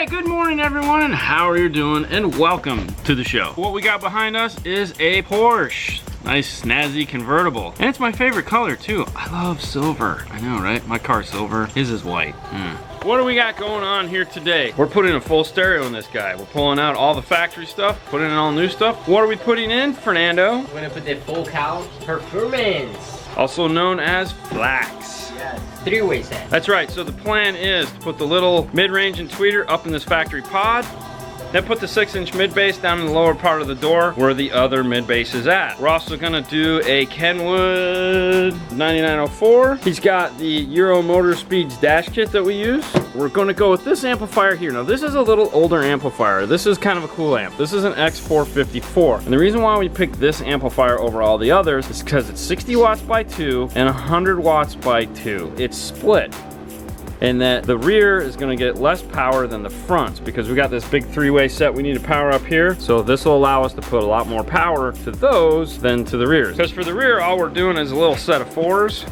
right, good morning everyone, and how are you doing? And welcome to the show. What we got behind us is a Porsche. Nice snazzy convertible. And it's my favorite color too. I love silver. I know, right? My car's silver. His is white. What do we got going on here today? We're putting a full stereo in this guy. We're pulling out all the factory stuff, putting in all new stuff. What are we putting in, Fernando? We're gonna put the Focal Performance. Also known as Flax. Yes, three-way set. That's right, so the plan is to put the little mid-range and tweeter up in this factory pod, then put the 6-inch mid-bass down in the lower part of the door where the other mid-bass is at. We're also gonna do a Kenwood 9904. He's got the Euro Motor Speeds dash kit that we use. We're gonna go with this amplifier here. Now this is a little older amplifier. This is kind of a cool amp. This is an X454. And the reason why we picked this amplifier over all the others is because it's 60 watts by 2 and 100 watts by 2. It's split. And that the rear is gonna get less power than the front because we got this big 3-way set we need to power up here. So this will allow us to put a lot more power to those than to the rears. Because for the rear, all we're doing is a little set of 4s.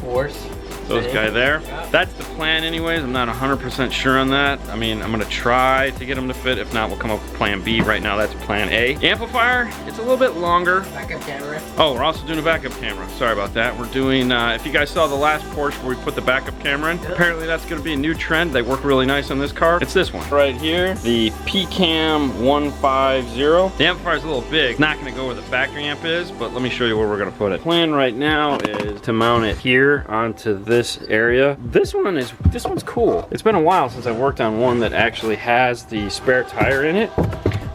Those guy there. That's the plan anyways. I'm not 100% sure on that. I mean, I'm gonna try to get them to fit. If not, we'll come up with plan B. Right now, that's plan A. The amplifier, it's a little bit longer. Backup camera. Oh, we're also doing a backup camera. Sorry about that. We're doing, if you guys saw the last Porsche where we put the backup camera in, apparently that's gonna be a new trend. They work really nice on this car. It's this one right here, the PCAM 150. The amplifier's a little big. Not gonna go where the factory amp is, but let me show you where we're gonna put it. Plan right now is to mount it here onto this area. This one's cool. It's been a while since I've worked on one that actually has the spare tire in it.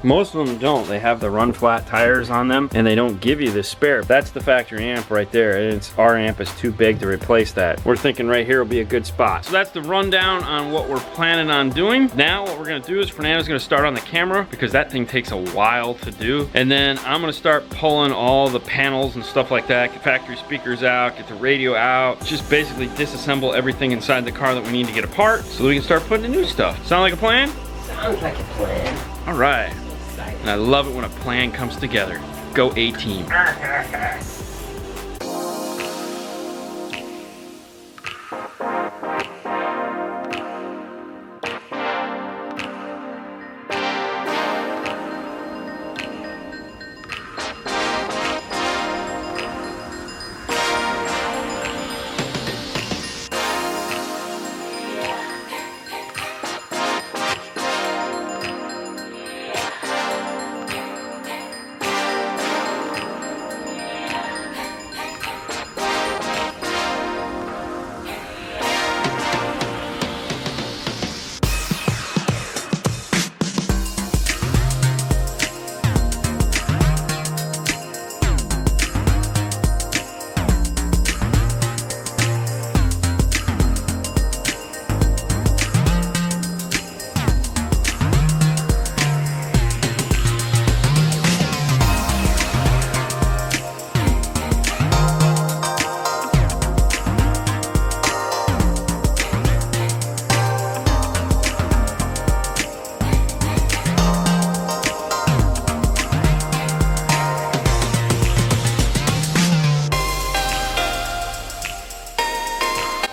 Most of them don't. They have the run flat tires on them and they don't give you the spare. That's the factory amp right there, and our amp is too big to replace that. We're thinking right here will be a good spot. So that's the rundown on what we're planning on doing. Now what we're gonna do is Fernando's gonna start on the camera because that thing takes a while to do. And then I'm gonna start pulling all the panels and stuff like that, get factory speakers out, get the radio out, just basically disassemble everything inside the car that we need to get apart so that we can start putting in new stuff. Sound like a plan? Sounds like a plan. All right. And I love it when a plan comes together. Go A-team.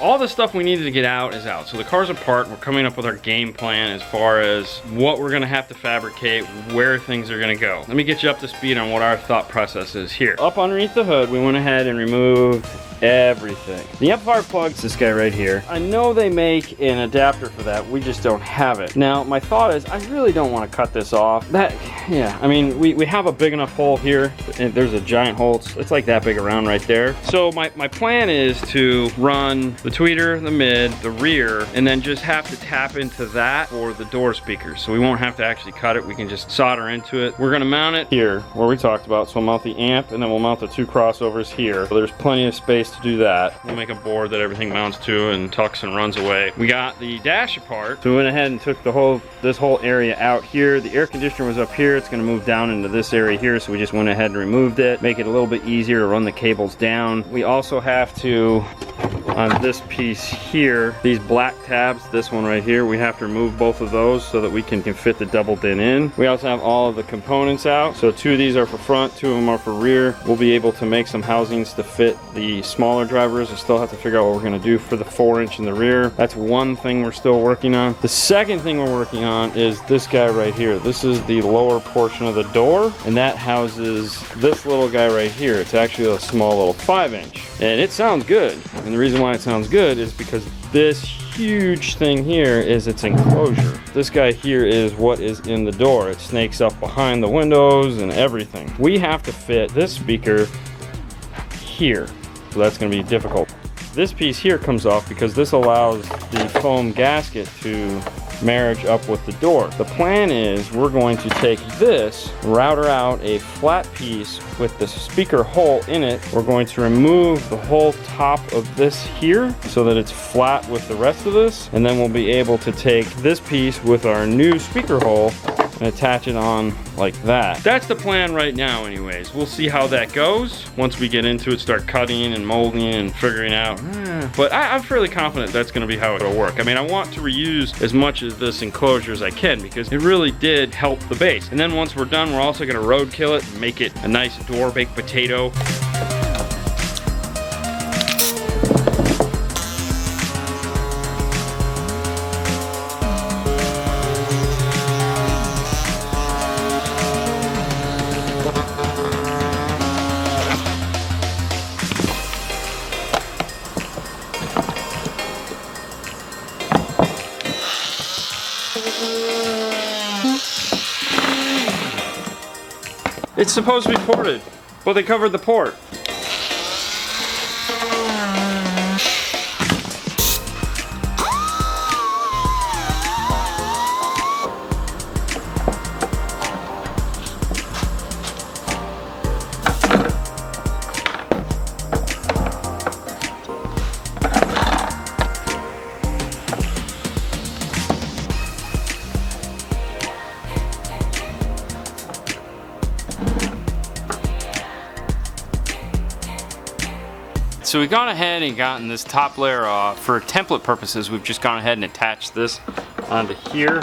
All the stuff we needed to get out is out. So the car's apart. We're coming up with our game plan as far as what we're gonna have to fabricate, where things are gonna go. Let me get you up to speed on what our thought process is here. Up underneath the hood, we went ahead and removed everything. The amplifier plug's this guy right here. I know they make an adapter for that. We just don't have it. Now, my thought is I really don't want to cut this off. Yeah, I mean, we have a big enough hole here. And there's a giant hole. It's like that big around right there. So my plan is to run the tweeter, the mid, the rear, and then just have to tap into that for the door speakers. So we won't have to actually cut it. We can just solder into it. We're gonna mount it here where we talked about. So we'll mount the amp and then we'll mount the 2 crossovers here. So there's plenty of space to do that. We'll make a board that everything mounts to and tucks and runs away. We got the dash apart. So we went ahead and took this whole area out here. The air conditioner was up here. It's gonna move down into this area here. So we just went ahead and removed it. Make it a little bit easier to run the cables down. We also have to on this piece here. These black tabs, this one right here, we have to remove both of those so that we can fit the double din in. We also have all of the components out. So 2 of these are for front, 2 of them are for rear. We'll be able to make some housings to fit the smaller drivers. I still have to figure out what we're gonna do for the 4-inch in the rear. That's one thing we're still working on. The second thing we're working on is this guy right here. This is the lower portion of the door, and that houses this little guy right here. It's actually a small little 5-inch. And it sounds good. And the reason why it sounds good is because this huge thing here is its enclosure. This guy here is what is in the door. It snakes up behind the windows and everything. We have to fit this speaker here. So that's gonna be difficult. This piece here comes off because this allows the foam gasket to marriage up with the door. The plan is we're going to take this, router out a flat piece with the speaker hole in it. We're going to remove the whole top of this here so that it's flat with the rest of this, and then we'll be able to take this piece with our new speaker hole and attach it on like that. That's the plan right now anyways. We'll see how that goes once we get into it, start cutting and molding and figuring out. But I'm fairly confident that's gonna be how it'll work. I mean, I want to reuse as much of this enclosure as I can because it really did help the base. And then once we're done, we're also gonna roadkill it and make it a nice door baked potato. It's supposed to be ported, but they covered the port. So we've gone ahead and gotten this top layer off. For template purposes, we've just gone ahead and attached this onto here.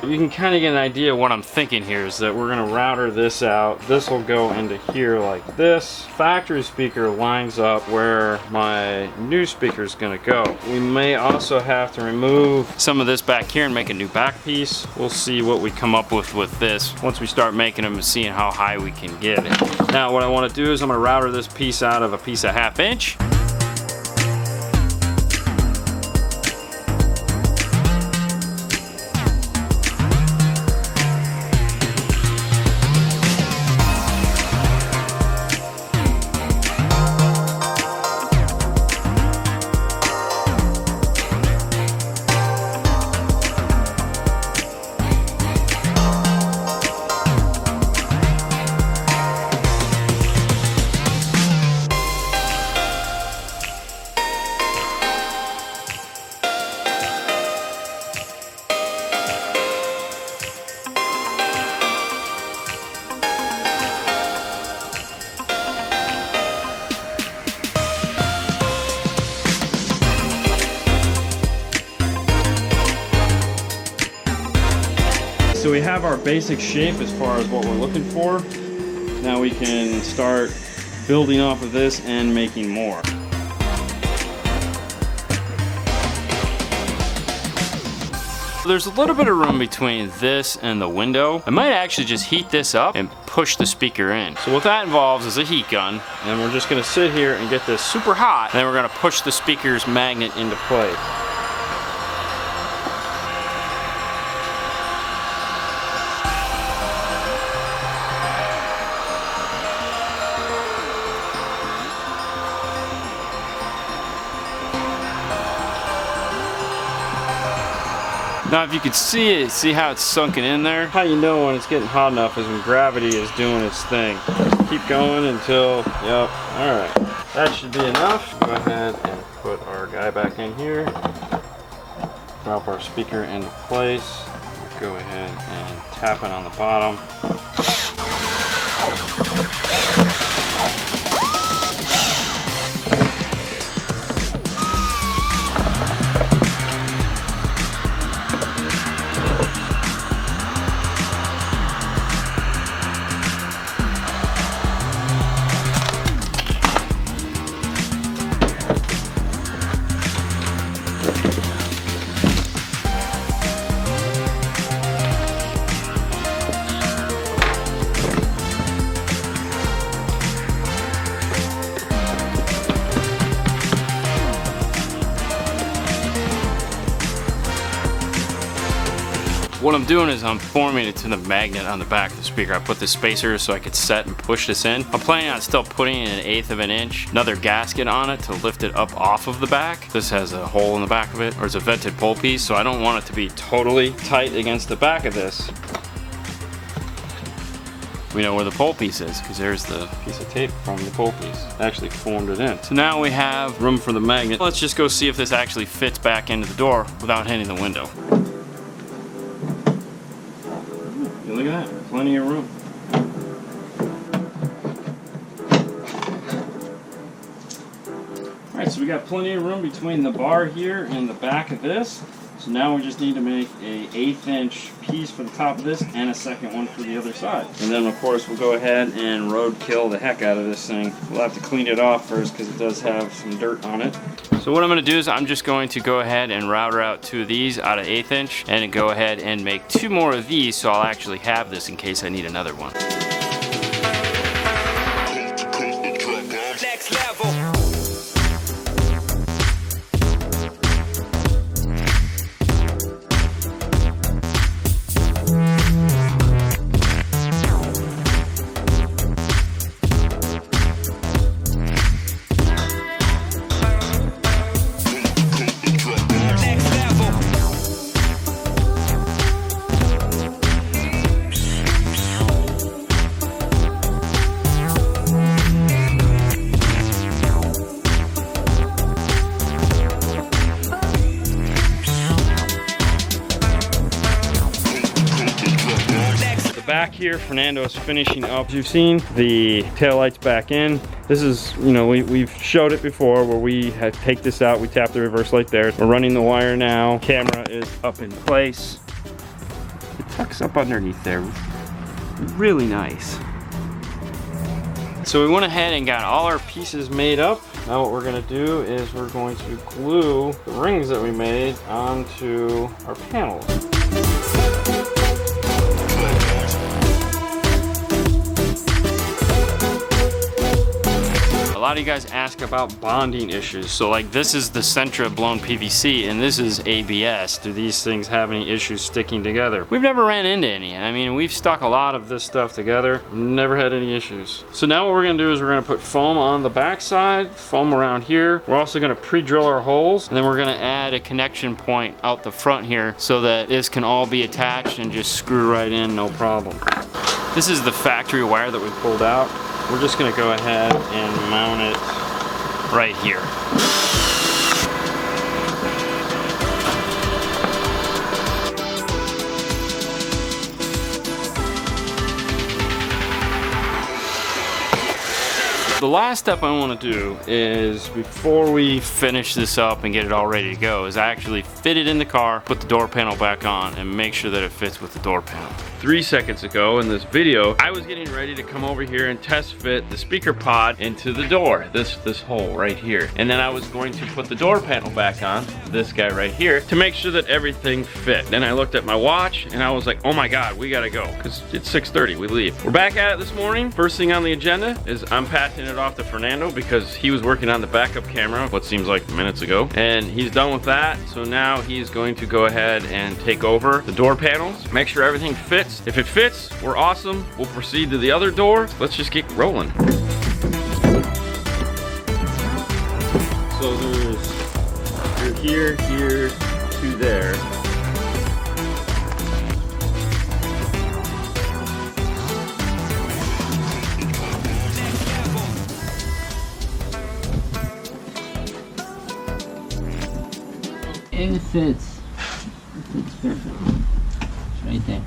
You can kind of get an idea of what I'm thinking here is that we're gonna router this out. This will go into here like this. Factory speaker lines up where my new speaker is gonna go. We may also have to remove some of this back here and make a new back piece. We'll see what we come up with this once we start making them and seeing how high we can get it. Now what I wanna do is I'm gonna router this piece out of a piece of 1/2 inch. So we have our basic shape as far as what we're looking for. Now we can start building off of this and making more. There's a little bit of room between this and the window. I might actually just heat this up and push the speaker in. So what that involves is a heat gun, and we're just gonna sit here and get this super hot, and then we're gonna push the speaker's magnet into place. Now if you can see it, see how it's sunken in there? How you know when it's getting hot enough is when gravity is doing its thing. Just keep going until, yep, alright. That should be enough. Go ahead and put our guy back in here. Drop our speaker into place. Go ahead and tap it on the bottom. What I'm doing is I'm forming it to the magnet on the back of the speaker. I put the spacers so I could set and push this in. I'm planning on still putting in 1/8 of an inch, another gasket on it to lift it up off of the back. This has a hole in the back of it, or it's a vented pole piece, so I don't want it to be totally tight against the back of this. We know where the pole piece is because there's the piece of tape from the pole piece. It actually formed it in. So now we have room for the magnet. Let's just go see if this actually fits back into the door without hitting the window. Look at that, plenty of room. Alright, so we got plenty of room between the bar here and the back of this. So now we just need to make a 1/8 inch piece for the top of this and a second one for the other side. And then of course we'll go ahead and roadkill the heck out of this thing. We'll have to clean it off first because it does have some dirt on it. So what I'm going to do is I'm just going to go ahead and router out 2 of these out of 1/8 inch and go ahead and make 2 more of these so I'll actually have this in case I need another one. Next level. Back here, Fernando is finishing up. As you've seen, the taillights back in. This is, you know, we've showed it before where we take this out, we tap the reverse light there. We're running the wire now. Camera is up in place. It tucks up underneath there. Really nice. So we went ahead and got all our pieces made up. Now what we're gonna do is we're going to glue the rings that we made onto our panels. A lot of you guys ask about bonding issues. So like this is the Sentra blown PVC and this is ABS. Do these things have any issues sticking together? We've never ran into any. I mean, we've stuck a lot of this stuff together. Never had any issues. So now what we're gonna do is we're gonna put foam on the back side, foam around here. We're also gonna pre-drill our holes and then we're gonna add a connection point out the front here so that this can all be attached and just screw right in, no problem. This is the factory wire that we pulled out. We're just gonna go ahead and mount it right here. The last step I want to do is, before we finish this up and get it all ready to go, is actually fit it in the car, put the door panel back on, and make sure that it fits with the door panel. 3 seconds ago in this video, I was getting ready to come over here and test fit the speaker pod into the door, this hole right here. And then I was going to put the door panel back on, this guy right here, to make sure that everything fit. Then I looked at my watch and I was like, oh my God, we gotta go, because it's 6:30, we leave. We're back at it this morning. First thing on the agenda is I'm passing it off to Fernando because he was working on the backup camera, what seems like minutes ago. And he's done with that, so now he's going to go ahead and take over the door panels, make sure everything fits. If it fits, we're awesome. We'll proceed to the other door. Let's just get rolling. So there's here, to there. It fits. It fits perfect. It's right there.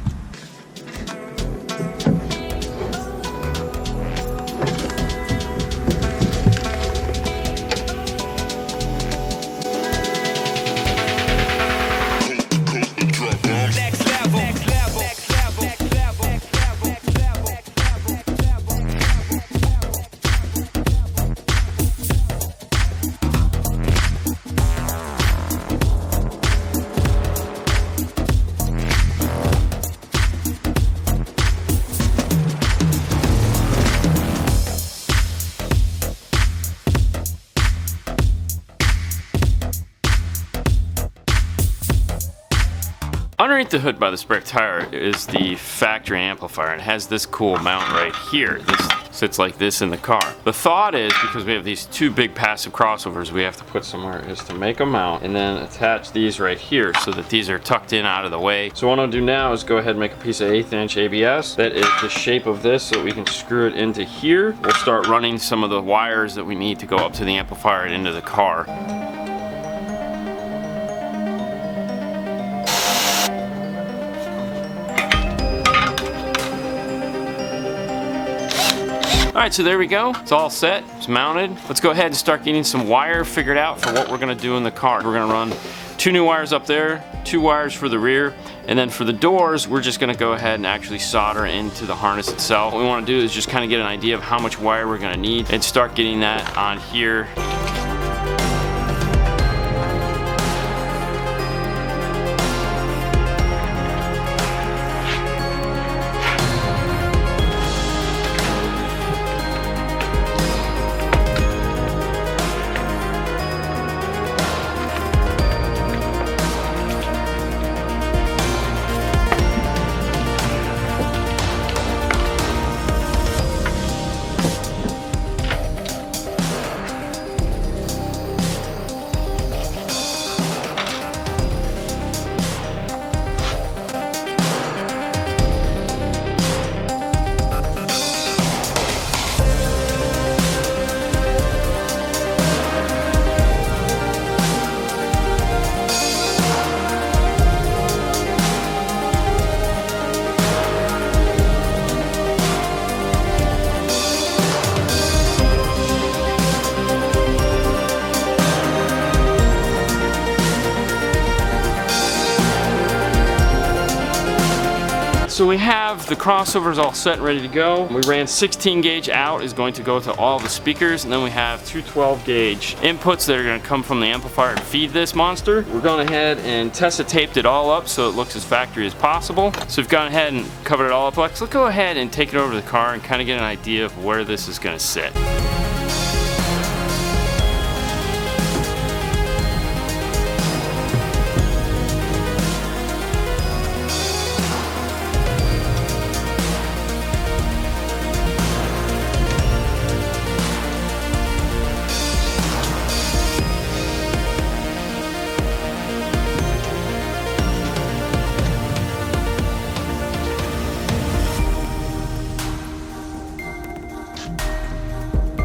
Underneath the hood by the spare tire is the factory amplifier. It has this cool mount right here. This sits like this in the car. The thought is, because we have these two big passive crossovers we have to put somewhere, is to make a mount and then attach these right here so that these are tucked in out of the way. So what I'll do now is go ahead and make a piece of 1/8 inch ABS that is the shape of this so that we can screw it into here. We'll start running some of the wires that we need to go up to the amplifier and into the car. Alright, so there we go. It's all set. It's mounted. Let's go ahead and start getting some wire figured out for what we're going to do in the car. We're going to run 2 new wires up there, 2 wires for the rear, and then for the doors, we're just going to go ahead and actually solder into the harness itself. What we want to do is just kind of get an idea of how much wire we're going to need and start getting that on here. So we have the crossovers all set and ready to go. We ran 16 gauge out is going to go to all the speakers, and then we have 2 12 gauge inputs that are going to come from the amplifier and feed this monster. We're going ahead and Tessa taped it all up so it looks as factory as possible. So we've gone ahead and covered it all up. Let's go ahead and take it over to the car and kind of get an idea of where this is going to sit.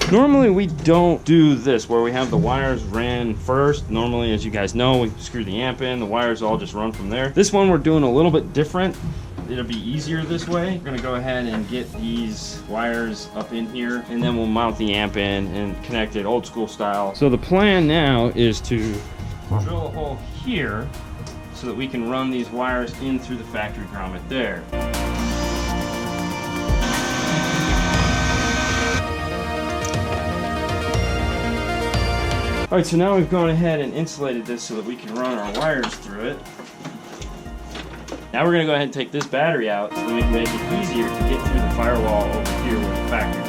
Normally we don't do this where we have the wires ran first. Normally, as you guys know, we screw the amp in, the wires all just run from there. This one we're doing a little bit different. It'll be easier this way. We're gonna go ahead and get these wires up in here, and then we'll mount the amp in and connect it old school style. So the plan now is to drill a hole here so that we can run these wires in through the factory grommet there. Alright, so now we've gone ahead and insulated this so that we can run our wires through it. Now we're going to go ahead and take this battery out so that we can make it easier to get through the firewall over here with the factory